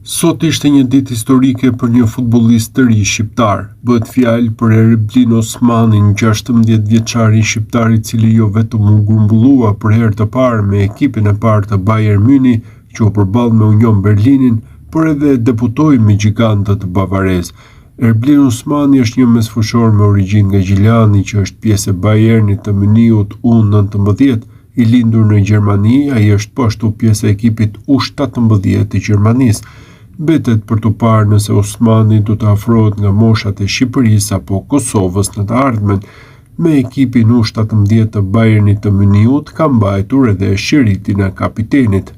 Sot ishte një ditë historike për një futbollist të ri shqiptar. Bëhet fjalë për Erblin Osmanin, 16 vjeçarin shqiptar i cili jo vetëm u grumbullua për herë të parë me ekipin e parë të Bayern Munich që u përball me Union Berlinin, por edhe debutoi me gjigantët bavarez. Erblin Osmani është një mesfushor me origjinë nga Gjilani që është pjesë e Bayernit të Munichut U19, i lindur në Gjermani. Ai është po ashtu pjesë e ekipit U17 të Gjermanisë. Mbetet për të parë nëse Osmani do të afrohet nga moshat e Shqipërisë apo Kosovës në të ardhmen. Me ekipin U17 të Bayernit të Munichut ka mbajtur edhe shiritin e kapitenit.